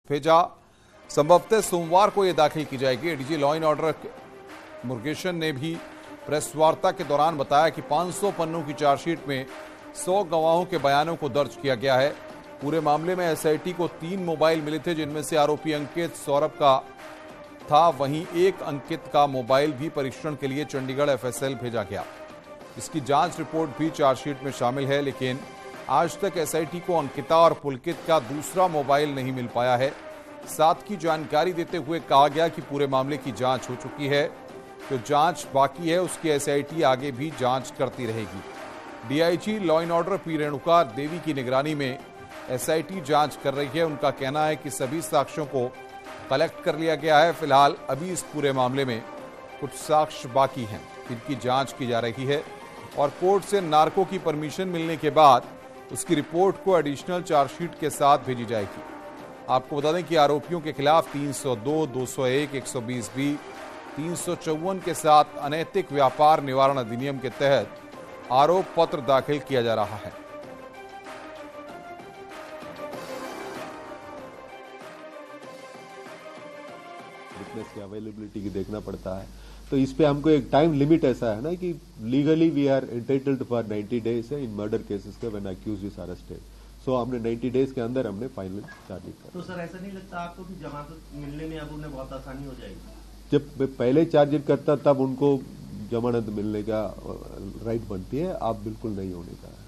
भेजा। संभवतः सोमवार को यह दाखिल की जाएगी। ADG law and order Murugesan ने भी प्रेस वार्ता के दौरान बताया कि 500 पन्नों की चार्जशीट में 100 गवाहों के बयानों को दर्ज किया गया है। पूरे मामले में एसआईटी को 3 मोबाइल मिले थे, जिनमें से आरोपी अंकित सौरभ का था। वहीं एक अंकित का मोबाइल भी परीक्षण के लिए चंडीगढ़ एफएसएल भेजा गया। इसकी जांच रिपोर्ट भी चार्जशीट में शामिल है, लेकिन आज तक एसआईटी को अंकिता और पुलकित का दूसरा मोबाइल नहीं मिल पाया है। साथ की जानकारी देते हुए कहा गया कि पूरे मामले की जांच हो चुकी है, जो जांच बाकी है उसकी एसआईटी आगे भी जांच करती रहेगी। DIG law and order P Renuka Devi की निगरानी में एसआईटी जांच कर रही है। उनका कहना है कि सभी साक्ष्यों को कलेक्ट कर लिया गया है। फिलहाल अभी इस पूरे मामले में कुछ साक्ष्य बाकी हैं, जिनकी जांच की जा रही है और कोर्ट से नार्को की परमिशन मिलने के बाद उसकी रिपोर्ट को एडिशनल चार्जशीट के साथ भेजी जाएगी। आपको बता दें कि आरोपियों के खिलाफ 302, 201, 120B, 354 के साथ अनैतिक व्यापार निवारण अधिनियम के तहत आरोप पत्र दाखिल किया जा रहा है। विटनेस की अवेलेबिलिटी की देखना पड़ता है, तो इस पे हमको एक टाइम लिमिट ऐसा है ना कि legally we are entitled for 90 days in murder cases के when accused is arrested. So हमने 90 डेज के अंदर हमने फाइनल चार्ज कर। तो सर ऐसा नहीं लगता आपको कि जमानत मिलने में अब उन्हें बहुत आसानी हो जाएगी? जब पहले चार्ज करता तब उनको जमानत मिलने का राइट बनती है, आप बिल्कुल नहीं होने का है।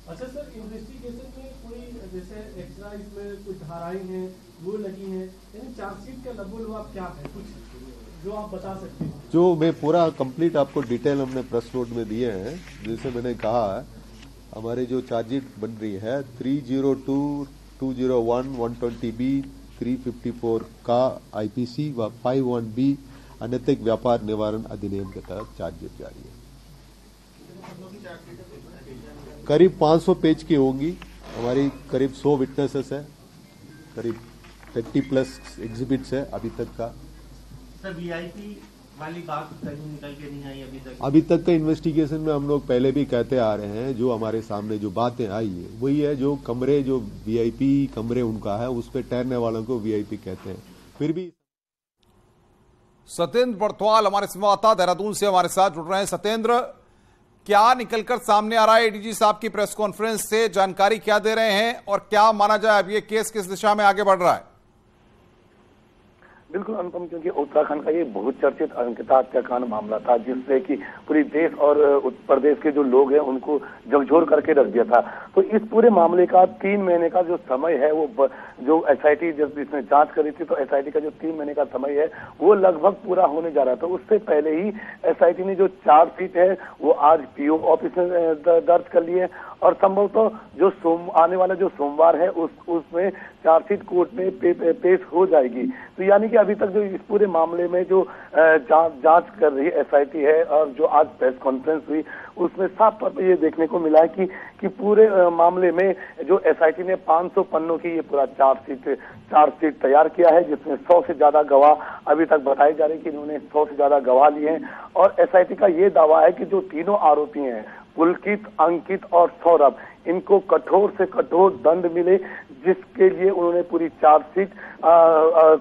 अच्छा सर, इन्वेस्टिगेशन में कोई जैसे एक्स्ट्रा इसमें कुछ धाराएं हैं वो लगी हैं, यानी चार्जशीट का लबोलबाब क्या है, कुछ जो आप बता सकते हैं? जो मैं पूरा कंप्लीट आपको डिटेल हमने प्रेस नोट में दिए हैं। जैसे मैंने कहा है, हमारे जो चार्जशीट बन रही है 302, 201, 120B, 354 का आईपीसी व 51B अनैतिक व्यापार निवारण अधिनियम के तहत चार्जशीट जारी है। करीब 500 पेज की होंगी। हमारी करीब 100 विटनेसेस है, करीब 30+ एग्जिबिट्स है अभी तक का। सर वीआईपी वाली बात कहीं निकल के नहीं आई अभी तक? अभी तक का इन्वेस्टिगेशन में हम लोग पहले भी कहते आ रहे हैं, जो हमारे सामने जो बातें आई है वही है। जो कमरे जो वीआईपी कमरे उनका है, उस पर ठहरने वालों को वीआईपी कहते हैं। फिर भी सत्येंद्र बरथवाल हमारे संवाददाता देहरादून से हमारे साथ जुड़ रहे हैं। सत्येंद्र, क्या निकलकर सामने आ रहा है एडीजी साहब की प्रेस कॉन्फ्रेंस से? जानकारी क्या दे रहे हैं और क्या माना जाए अब ये केस किस दिशा में आगे बढ़ रहा है? बिल्कुल अनुपम, क्योंकि उत्तराखंड का ये बहुत चर्चित अंकिता हत्याकांड मामला था, जिससे कि पूरी देश और उत्तर प्रदेश के जो लोग हैं उनको झकझोर करके रख दिया था। तो इस पूरे मामले का 3 महीने का जो समय है, वो जो एसआईटी जब इसमें जांच करी थी, तो एसआईटी का जो 3 महीने का समय है वो लगभग पूरा होने जा रहा था। उससे पहले ही एसआईटी ने जो चार्जशीट है वो आज पीओ ऑफिस में दर्ज कर लिए और संभवतः जो आने वाला जो सोमवार है उसमें चार्जशीट कोर्ट में पेश हो जाएगी। तो यानी कि अभी तक जो इस पूरे मामले में जो जांच कर रही एसआईटी है और जो आज प्रेस कॉन्फ्रेंस हुई, उसमें साफ तौर पर ये देखने को मिला है कि पूरे मामले में जो एसआईटी ने 500 पन्नों की ये पूरा चार्जशीट तैयार किया है, जिसमें 100 से ज्यादा गवाह अभी तक बताए जा रहे हैं कि इन्होंने 100 से ज्यादा गवाह लिए हैं। और एसआईटी का ये दावा है कि जो तीनों आरोपी हैं, पुलकित, अंकित और सौरभ, इनको कठोर से कठोर दंड मिले, जिसके लिए उन्होंने पूरी चार्जशीट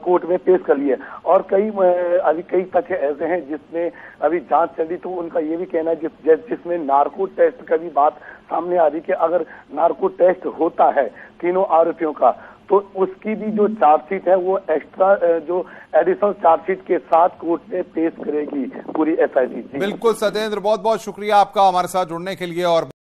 कोर्ट में पेश कर ली है। और अभी कई तथ्य ऐसे हैं जिसमें अभी जांच चल रही, तो उनका ये भी कहना है जिसमें नार्को टेस्ट का भी बात सामने आ रही कि अगर नार्को टेस्ट होता है तीनों आरोपियों का, तो उसकी भी जो चार्जशीट है वो एक्स्ट्रा जो एडिशनल चार्जशीट के साथ कोर्ट में पेश करेगी पूरी एसआईटी। बिल्कुल सत्येंद्र, बहुत बहुत शुक्रिया आपका हमारे साथ जुड़ने के लिए। और